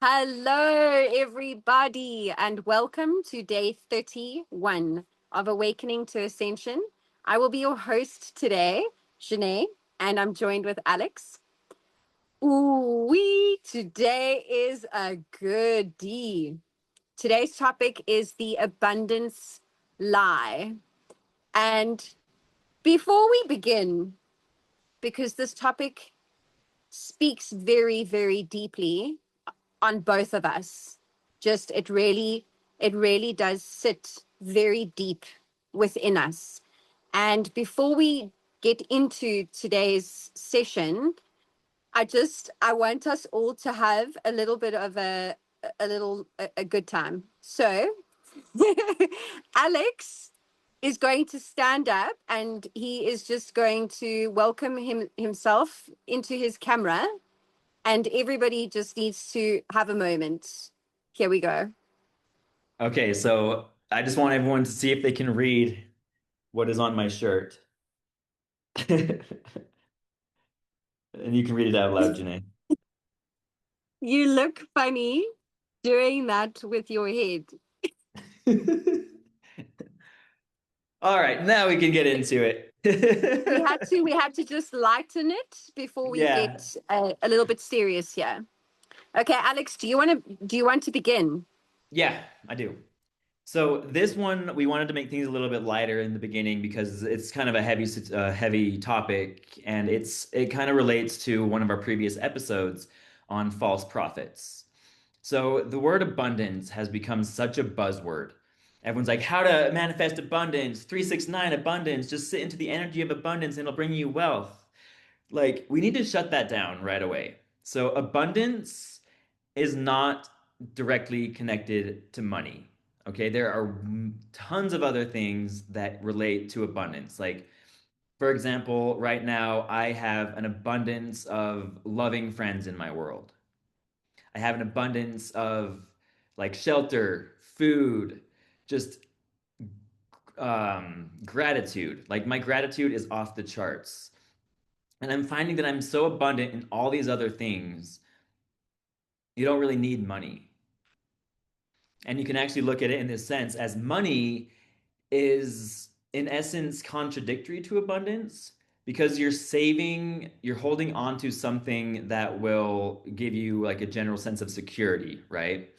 Hello, everybody, and welcome to day 31 of Awakening to Ascension. I will be your host today, Janae, and I'm joined with Alex. Today is a goodie. Today's topic is the abundance lie. And before we begin, because this topic speaks very, very deeply on both of us. Just it really does sit very deep within us. And before we get into today's session, I want us all to have a little bit of a good time. So Alex is going to stand up and he is just going to welcome himself into his camera, and everybody just needs to have a moment. Here we go. Okay, so I just want everyone to see if they can read what is on my shirt. And you can read it out loud, Janae. You look funny doing that with your head. All right, now we can get into it. We had to just lighten it before we Yeah, get a little bit serious here. Okay, Alex, do you want to begin? yeah, I do. So this one, we wanted to make things a little bit lighter in the beginning because it's kind of a heavy topic, and it kind of relates to one of our previous episodes on false prophets. So the word abundance has become such a buzzword. Everyone's like, how to manifest abundance, 369 abundance, just sit into the energy of abundance and it'll bring you wealth. Like, we need to shut that down right away. So abundance is not directly connected to money. Okay, there are tons of other things that relate to abundance. Like, for example, right now I have an abundance of loving friends in my world. I have an abundance of like shelter, food, just gratitude. Like my gratitude is off the charts. And I'm finding that I'm so abundant in all these other things, you don't really need money. And you can actually look at it in this sense as money is in essence contradictory to abundance because you're holding on to something that will give you like a general sense of security, right?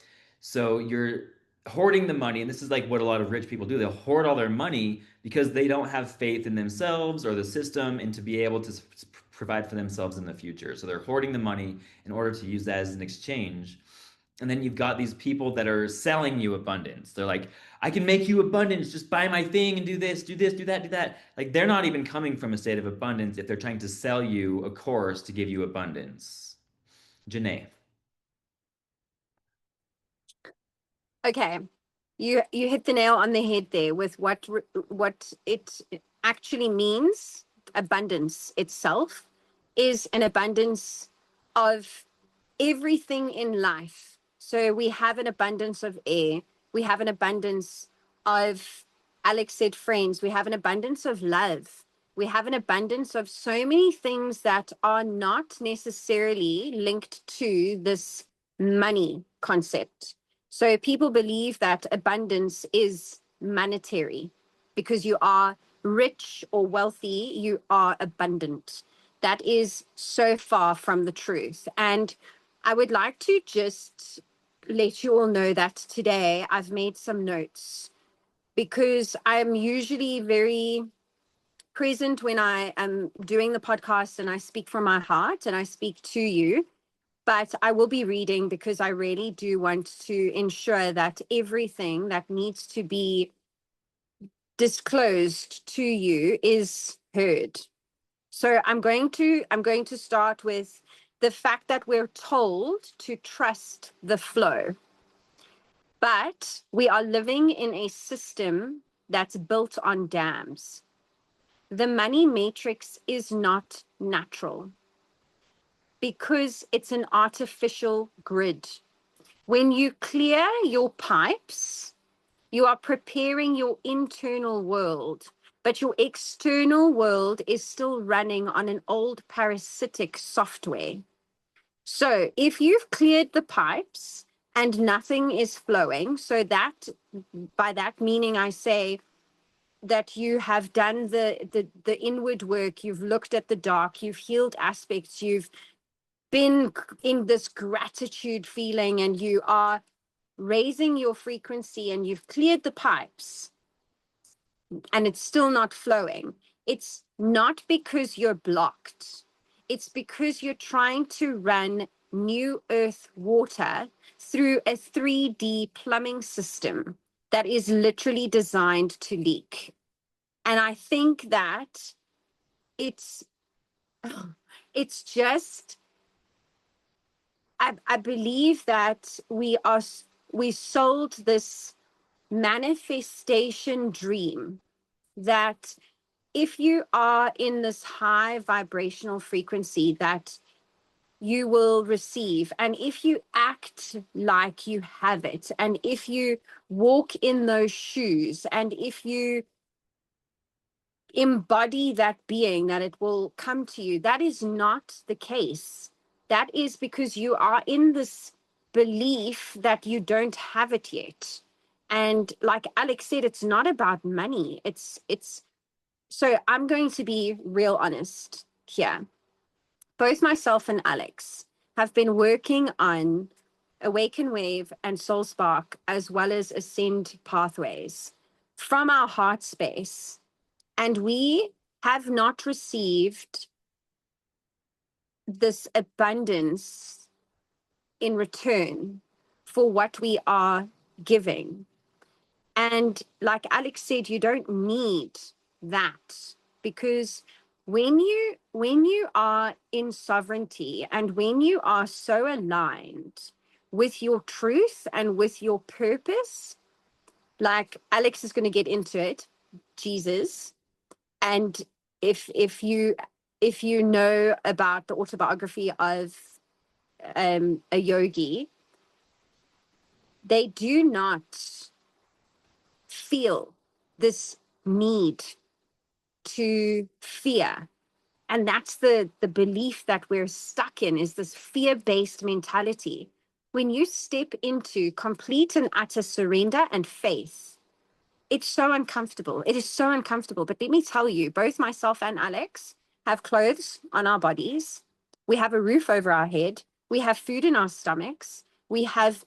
So you're hoarding the money, and this is like what a lot of rich people do. They'll hoard all their money because they don't have faith in themselves or the system and to be able to provide for themselves in the future. So they're hoarding the money in order to use that as an exchange. And then you've got these people that are selling you abundance. They're like, I can make you abundance. Just buy my thing and do this, do this, do that, do that. Like they're not even coming from a state of abundance if they're trying to sell you a course to give you abundance. Janae. Okay, you hit the nail on the head there with what it actually means. Abundance itself is an abundance of everything in life. So we have an abundance of air. We have an abundance of, Alex said, friends. We have an abundance of love. We have an abundance of so many things that are not necessarily linked to this money concept. So people believe that abundance is monetary because you are rich or wealthy, you are abundant. That is so far from the truth. And I would like to just let you all know that today I've made some notes because I'm usually very present when I am doing the podcast and I speak from my heart and I speak to you. But I will be reading because I really do want to ensure that everything that needs to be disclosed to you is heard. So I'm going to start with the fact that we're told to trust the flow. But we are living in a system that's built on dams. The money matrix is not natural because it's an artificial grid. When you clear your pipes, you are preparing your internal world, but your external world is still running on an old parasitic software. So if you've cleared the pipes and nothing is flowing, so that by that meaning I say that you have done the inward work, you've looked at the dark, you've healed aspects, you've been in this gratitude feeling, and you are raising your frequency and you've cleared the pipes and it's still not flowing. It's not because you're blocked. It's because you're trying to run new earth water through a 3D plumbing system that is literally designed to leak. And I think that it's it's just I believe that we sold this manifestation dream that if you are in this high vibrational frequency that you will receive, and if you act like you have it, and if you walk in those shoes, and if you embody that being, that it will come to you. That is not the case. That is because you are in this belief that you don't have it yet. And like Alex said, it's not about money. It's so I'm going to be real honest here. Both myself and Alex have been working on Awaken Wave and Soul Spark, as well as Ascend Pathways from our heart space. And we have not received this abundance in return for what we are giving. And like Alex said, you don't need that, because when you are in sovereignty and when you are so aligned with your truth and with your purpose, like Alex is going to get into it, Jesus. And if you know about the autobiography of a yogi, they do not feel this need to fear. And that's the belief that we're stuck in, is this fear-based mentality. When you step into complete and utter surrender and faith, it's so uncomfortable. It is so uncomfortable. But let me tell you, both myself and Alex have clothes on our bodies. We have a roof over our head. We have food in our stomachs. We have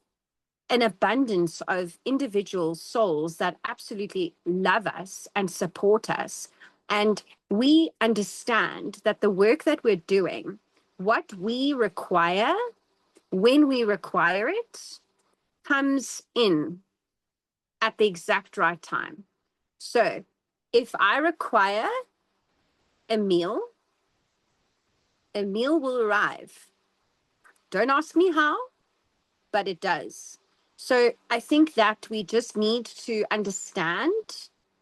an abundance of individual souls that absolutely love us and support us. And we understand that the work that we're doing, what we require, when we require it, comes in at the exact right time. So if I require a meal will arrive. Don't ask me how, but it does. So I think that we just need to understand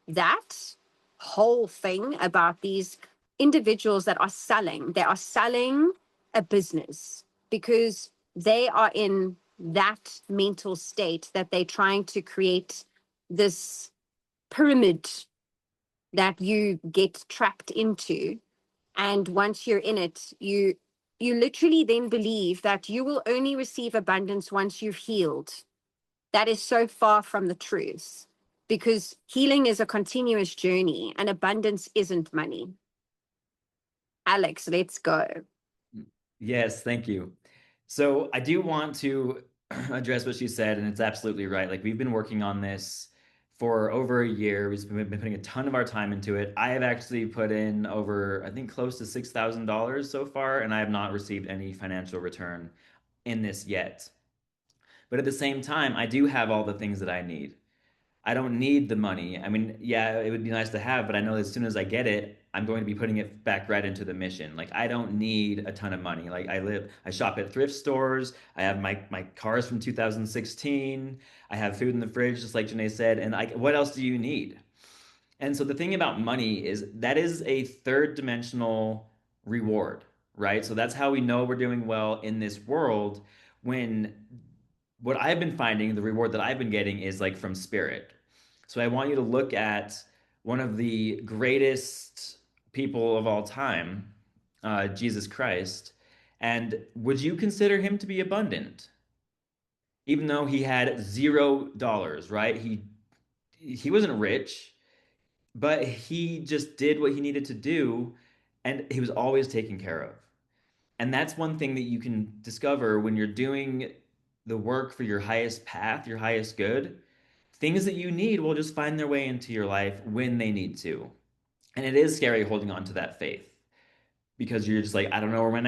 that whole thing about these individuals that are selling. They are selling a business because they are in that mental state that they're trying to create this pyramid that you get trapped into. And once you're in it, you literally then believe that you will only receive abundance once you've healed. That is so far from the truth, because healing is a continuous journey and abundance isn't money. Alex, let's go. Yes, thank you. So I do want to address what she said, and it's absolutely right. Like, we've been working on this for over a year. We've been putting a ton of our time into it. I have actually put in over, I think, close to $6,000 so far, and I have not received any financial return in this yet. But at the same time, I do have all the things that I need. I don't need the money. I mean, yeah, it would be nice to have, but I know as soon as I get it, I'm going to be putting it back right into the mission. Like, I don't need a ton of money. Like, I shop at thrift stores. I have my cars from 2016. I have food in the fridge, just like Janae said. And like, what else do you need? And so the thing about money is that is a third dimensional reward, right? So that's how we know we're doing well in this world, when what I've been finding, the reward that I've been getting is like from spirit. So I want you to look at one of the greatest people of all time, Jesus Christ, And would you consider him to be abundant? Even though he had $0, right? He wasn't rich, but he just did what he needed to do, and he was always taken care of. And that's one thing that you can discover when you're doing the work for your highest path, your highest good. Things that you need will just find their way into your life when they need to. And it is scary holding on to that faith because you're just like, I don't know where my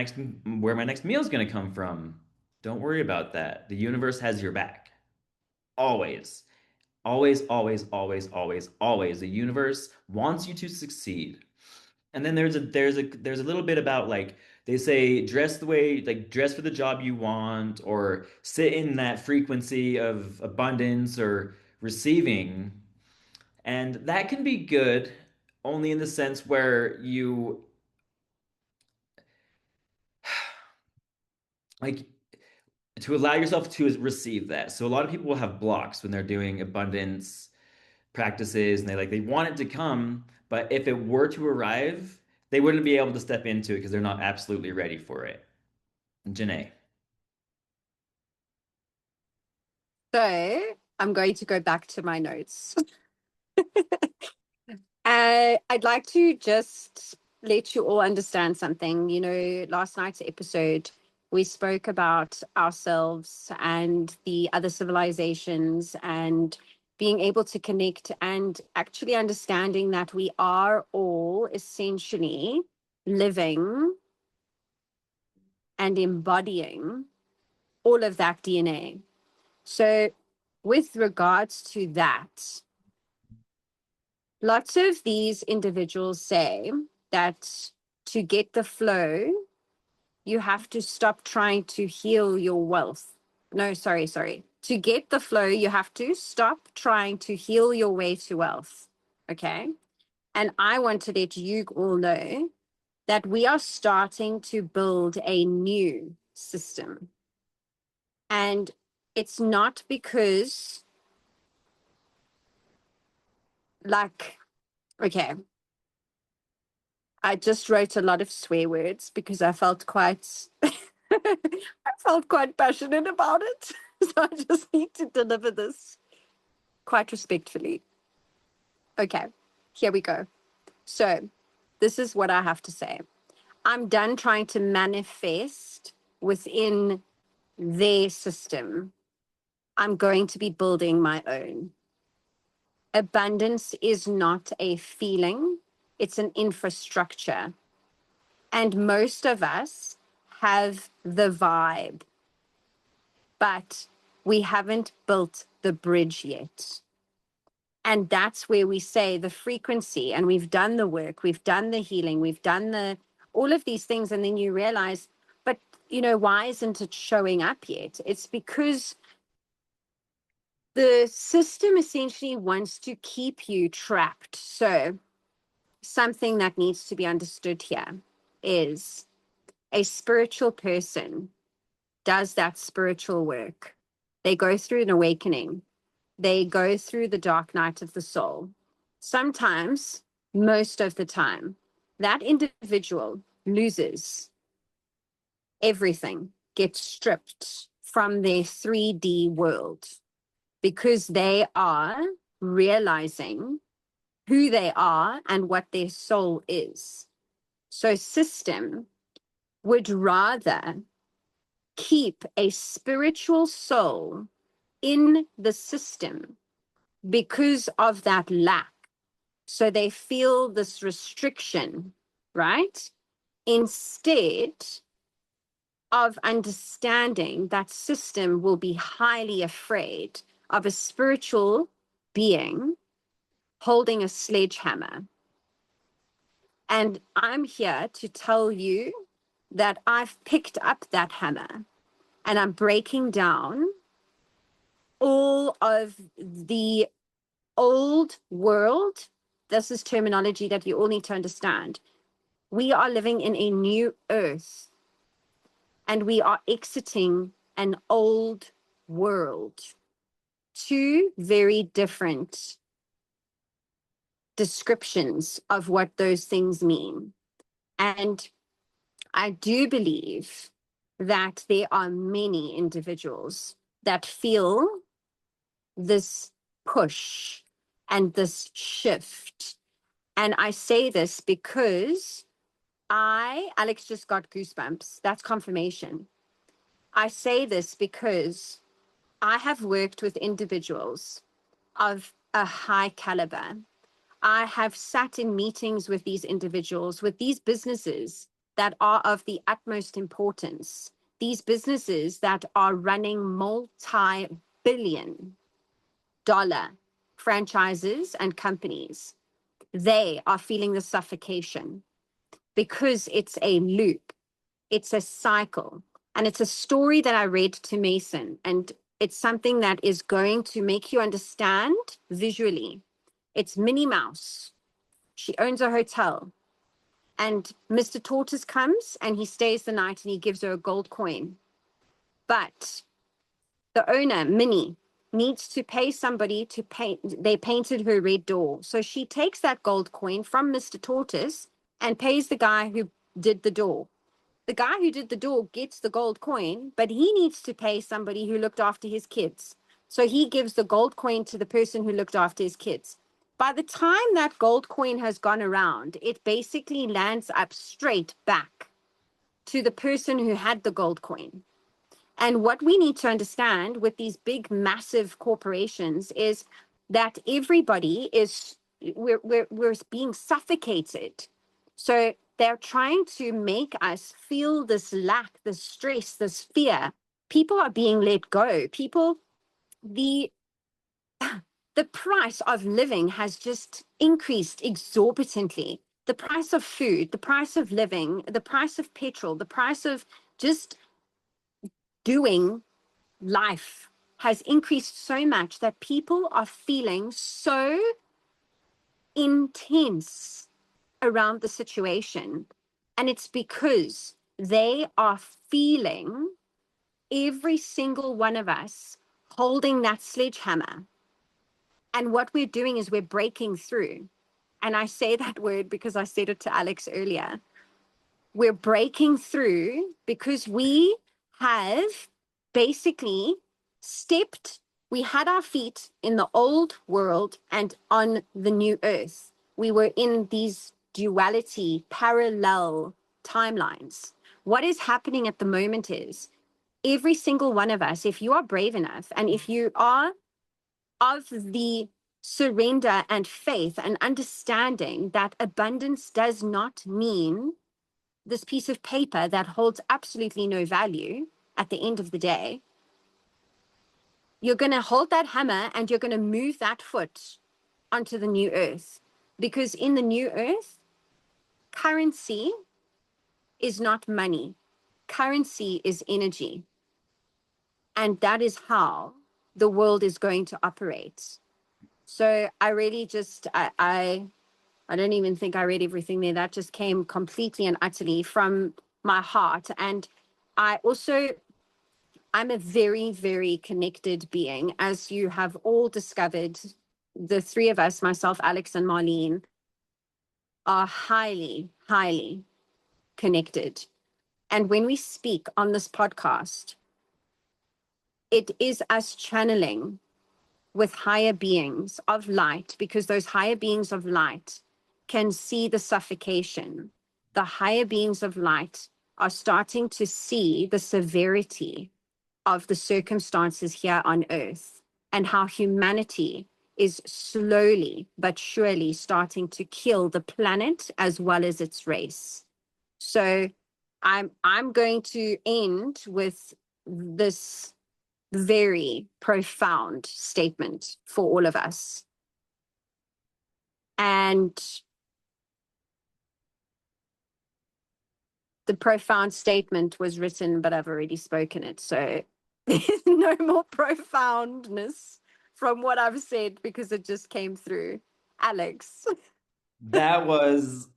next meal is going to come from. Don't worry about that. The universe has your back. Always. Always, always, always, always, always. The universe wants you to succeed. And then there's a little bit about like they say dress the way like dress for the job you want or sit in that frequency of abundance or receiving. And that can be good only in the sense where you like to allow yourself to receive that. So a lot of people will have blocks when they're doing abundance practices and they want it to come, but if it were to arrive, they wouldn't be able to step into it because they're not absolutely ready for it. Janae. So I'm going to go back to my notes. I'd like to just let you all understand something. You know, last night's episode, we spoke about ourselves and the other civilizations and being able to connect and actually understanding that we are all essentially living and embodying all of that DNA. So, with regards to that, lots of these individuals say that to get the flow, you have to stop trying to heal your wealth. No, sorry. To get the flow, you have to stop trying to heal your way to wealth. Okay. And I want to let you all know that we are starting to build a new system. And it's not because, like, okay, I just wrote a lot of swear words because I felt quite I felt quite passionate about it. So I just need to deliver this quite respectfully. Okay, here we go. So this is what I have to say. I'm done trying to manifest within their system. I'm going to be building my own. Abundance is not a feeling, it's an infrastructure. And most of us have the vibe, but we haven't built the bridge yet. And that's where we say the frequency, and we've done the work, we've done the healing, we've done all of these things. And then you realize, but why isn't it showing up yet? It's because the system essentially wants to keep you trapped. So something that needs to be understood here is a spiritual person does that spiritual work. They go through an awakening. They go through the dark night of the soul. Sometimes, most of the time, that individual loses everything, gets stripped from their 3D world because they are realizing who they are and what their soul is. So, system would rather keep a spiritual soul in the system because of that lack. So they feel this restriction, right? Instead of understanding that system will be highly afraid of a spiritual being holding a sledgehammer. And I'm here to tell you that I've picked up that hammer and I'm breaking down all of the old world. This is terminology that you all need to understand. We are living in a new earth and we are exiting an old world. Two very different descriptions of what those things mean. And I do believe that there are many individuals that feel this push and this shift. And I say this because Alex just got goosebumps. That's confirmation. I say this because I have worked with individuals of a high caliber. I have sat in meetings with these individuals, with these businesses that are of the utmost importance, these businesses that are running multi-billion-dollar franchises and companies. They are feeling the suffocation because it's a loop, it's a cycle, and it's a story that I read to Mason, and it's something that is going to make you understand visually. It's Minnie Mouse. She owns a hotel, and Mr. Tortoise comes and he stays the night and he gives her a gold coin. But the owner, Minnie, needs to pay somebody to paint. They painted her red door. So she takes that gold coin from Mr. Tortoise and pays the guy who did the door. The guy who did the door gets the gold coin, but he needs to pay somebody who looked after his kids. So he gives the gold coin to the person who looked after his kids. By the time that gold coin has gone around, it basically lands up straight back to the person who had the gold coin. And what we need to understand with these big, massive corporations is that everybody is, we're being suffocated. So they're trying to make us feel this lack, this stress, this fear. People are being let go. People, the the price of living has just increased exorbitantly. The price of food, the price of living, the price of petrol, the price of just doing life has increased so much that people are feeling so intense around the situation. And it's because they are feeling, every single one of us, holding that sledgehammer. And what we're doing is we're breaking through. And I say that word because I said it to Alex earlier. We're breaking through because we have basically stepped, we had our feet in the old world and on the new earth. We were in these duality, parallel timelines. What is happening at the moment is every single one of us, if you are brave enough and if you are of the surrender and faith and understanding that abundance does not mean this piece of paper that holds absolutely no value at the end of the day, you're going to hold that hammer and you're going to move that foot onto the new earth. Because in the new earth, currency is not money. Currency is energy. And that is how the world is going to operate. So I really just, I don't even think I read everything there. That just came completely and utterly from my heart. And I also, I'm a very, very connected being, as you have all discovered. The three of us, myself, Alex, and Marlene, are highly, highly connected. And when we speak on this podcast, it is us channeling with higher beings of light, because those higher beings of light can see the suffocation. The higher beings of light are starting to see the severity of the circumstances here on earth and how humanity is slowly but surely starting to kill the planet as well as its race. So I'm going to end with this very profound statement for all of us. And the profound statement was written, but I've already spoken it. So there's no more profoundness from what I've said because it just came through. Alex. That was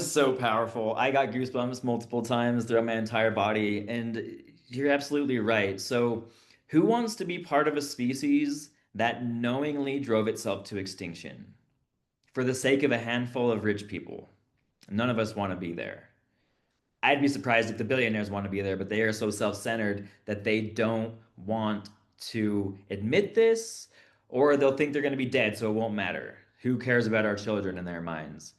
so powerful. I got goosebumps multiple times throughout my entire body, and you're absolutely right. So, who wants to be part of a species that knowingly drove itself to extinction for the sake of a handful of rich people? None of us want to be there. I'd be surprised if the billionaires want to be there, but they are so self-centered that they don't want to admit this, or they'll think they're going to be dead, so it won't matter. Who cares about our children in their minds?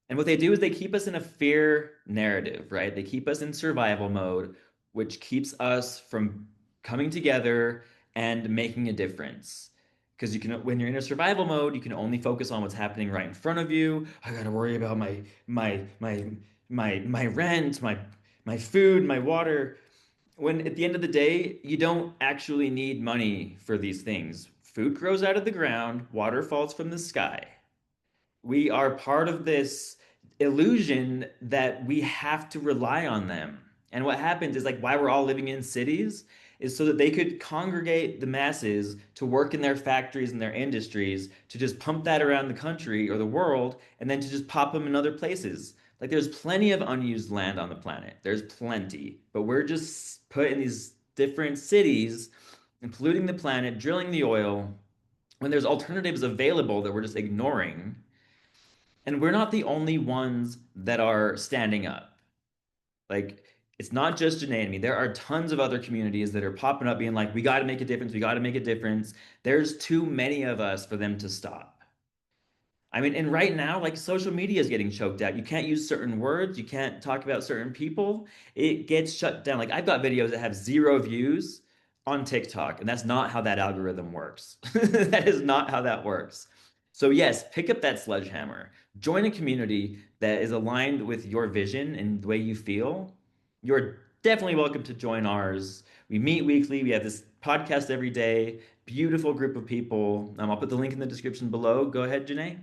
And what they do is they keep us in a fear narrative, right? They keep us in survival mode, which keeps us from coming together and making a difference. Because you can, when you're in a survival mode, you can only focus on what's happening right in front of you. I got to worry about my rent, my food, my water. When at the end of the day, you don't actually need money for these things. Food grows out of the ground, water falls from the sky. We are part of this illusion that we have to rely on them. And what happens is, like, why we're all living in cities is so that they could congregate the masses to work in their factories and their industries, to just pump that around the country or the world, and then to just pop them in other places. Like, there's plenty of unused land on the planet. There's plenty. But we're just put in these different cities and polluting the planet, drilling the oil, when there's alternatives available that we're just ignoring. And we're not the only ones that are standing up. Like, it's not just Janae and me. There are tons of other communities that are popping up being like, we got to make a difference. We got to make a difference. There's too many of us for them to stop. I mean, and right now, like, social media is getting choked out. You can't use certain words. You can't talk about certain people. It gets shut down. Like, I've got videos that have 0 views on TikTok, and that's not how that algorithm works. That is not how that works. So, yes, pick up that sledgehammer. Join a community that is aligned with your vision and the way you feel. You're definitely welcome to join ours. We meet weekly. We have this podcast every day. Beautiful group of people. I'll put the link in the description below. Go ahead, Janae.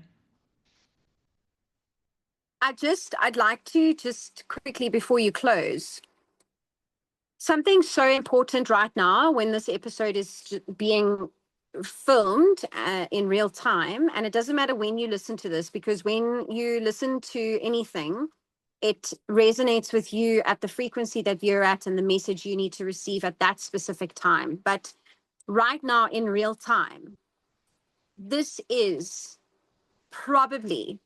I'd like to just quickly, before you close, something so important right now when this episode is being filmed in real time, and it doesn't matter when you listen to this, because when you listen to anything, it resonates with you at the frequency that you're at and the message you need to receive at that specific time. But right now, in real time, this is probably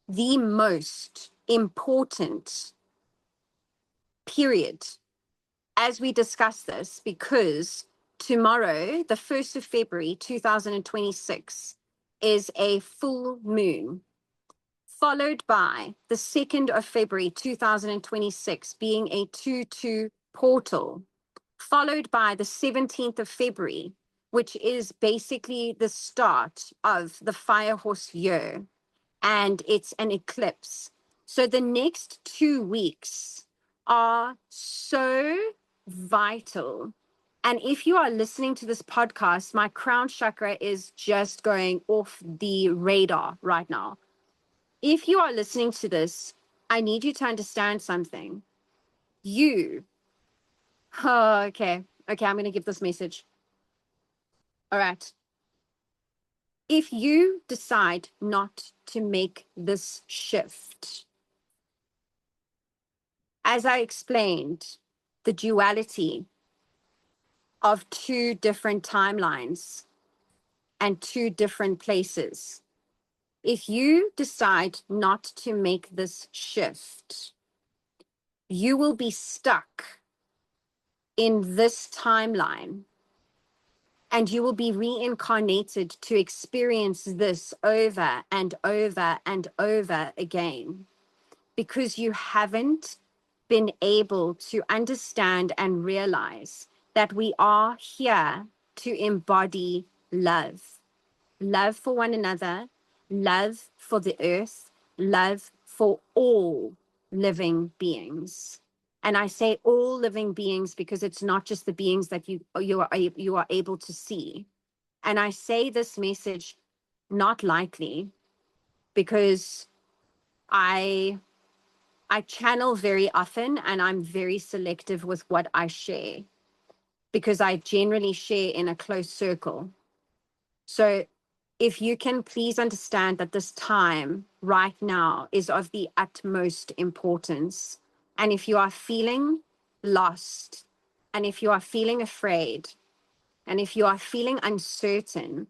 the most important period as we discuss this, because tomorrow, the 1st of February 2026, is a full moon, followed by the 2nd of February 2026 being a 2-2 portal, followed by the 17th of February, which is basically the start of the fire horse year, and it's an eclipse. So the next 2 weeks are so vital. And if you are listening to this podcast, my crown chakra is just going off the radar right now. If you are listening to this, I need you to understand something. Okay, I'm going to give this message. All right. If you decide not to make this shift, as I explained, the duality of 2 different timelines and 2 different places. If you decide not to make this shift, you will be stuck in this timeline, and you will be reincarnated to experience this over and over and over again, because you haven't been able to understand and realize that we are here to embody love. Love for one another, love for the earth, love for all living beings. And I say all living beings because it's not just the beings that you are able to see. And I say this message not lightly, because I channel very often, and I'm very selective with what I share, because I generally share in a close circle. So if you can please understand that this time right now is of the utmost importance. And if you are feeling lost, and if you are feeling afraid, and if you are feeling uncertain,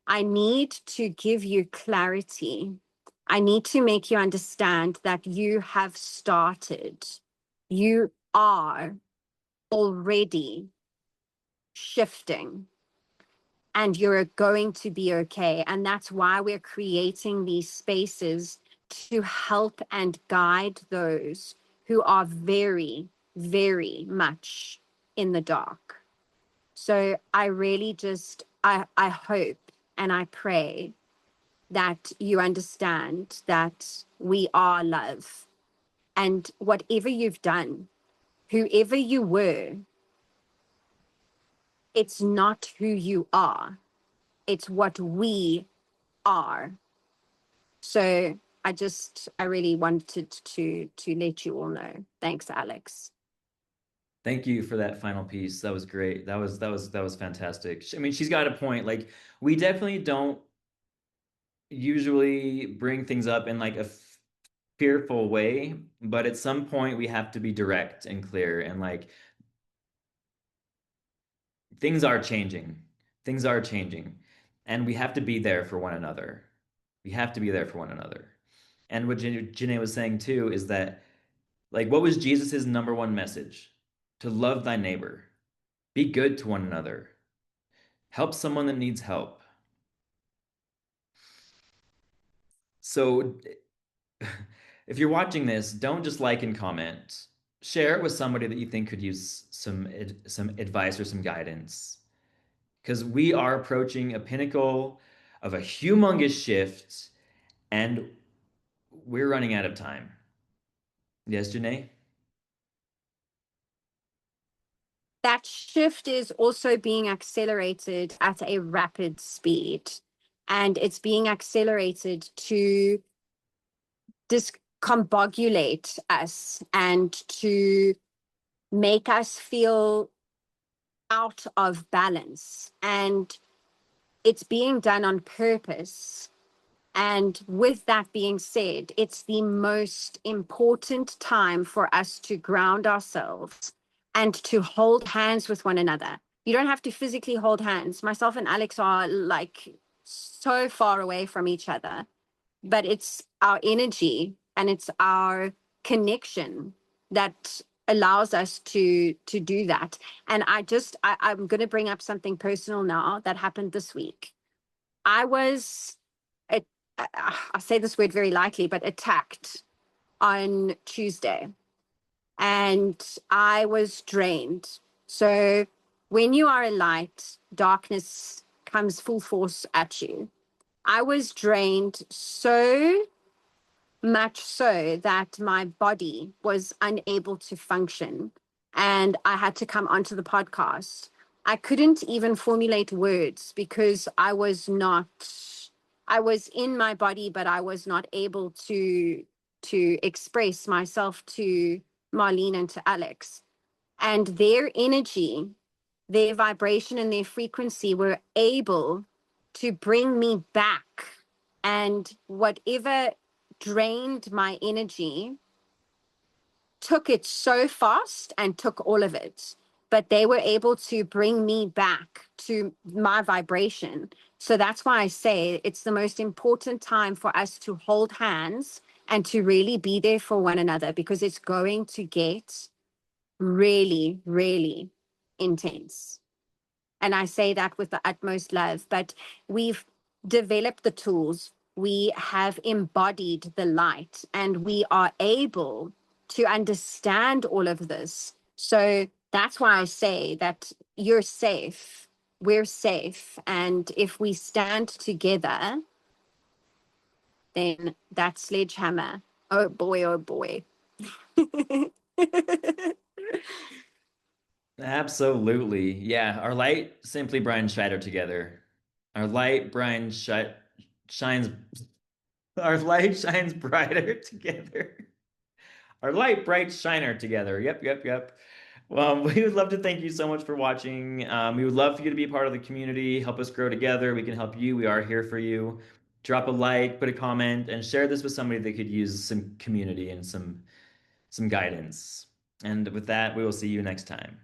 I need to give you clarity. I need to make you understand that you have started. You are already shifting, and you're going to be okay. And that's why we're creating these spaces to help and guide those who are very, very much in the dark. So I really just, I hope and I pray that you understand that we are love. And whatever you've done, whoever you were, it's not who you are. It's what we are. So I really wanted to let you all know. Thanks, Alex. Thank you for that final piece. That was great. That was fantastic. I mean, she's got a point. Like, we definitely don't usually bring things up in like a fearful way, but at some point we have to be direct and clear, and like things are changing. Things are changing, and we have to be there for one another. We have to be there for one another. And what Janae was saying too is that, like, what was Jesus's number one message? To love thy neighbor, be good to one another, help someone that needs help. So if you're watching this, don't just like and comment. Share it with somebody that you think could use some advice or some guidance. Because we are approaching a pinnacle of a humongous shift, and we're running out of time. Yes, Janae? That shift is also being accelerated at a rapid speed. And it's being accelerated to discombobulate us and to make us feel out of balance. And it's being done on purpose. And with that being said, it's the most important time for us to ground ourselves and to hold hands with one another. You don't have to physically hold hands. Myself and Alex are like so far away from each other, but it's our energy and it's our connection that allows us to do that. And I'm going to bring up something personal now that happened this week. I was, it, I say this word very lightly, but attacked on Tuesday, and I was drained. So when you are a light, darkness comes full force at you. I was drained so much so that my body was unable to function, and I had to come onto the podcast. I couldn't even formulate words because I was in my body, but I was not able to express myself to Marlene and to Alex. And their energy, their vibration and their frequency were able to bring me back. And whatever drained my energy took it so fast and took all of it. But they were able to bring me back to my vibration. So that's why I say it's the most important time for us to hold hands and to really be there for one another, because it's going to get really, really intense. And I say that with the utmost love, but we've developed the tools, we have embodied the light, and we are able to understand all of this. So that's why I say that you're safe, we're safe. And if we stand together, then that sledgehammer, oh boy, oh boy. Absolutely. Yeah. Our light, simply Brian Scheider together. Our light, shines, our light shines brighter together. Our light, bright shiner together. Yep, yep, yep. Well, we would love to thank you so much for watching. We would love for you to be a part of the community, help us grow together. We can help you. We are here for you. Drop a like, put a comment, and share this with somebody that could use some community and some guidance. And with that, we will see you next time.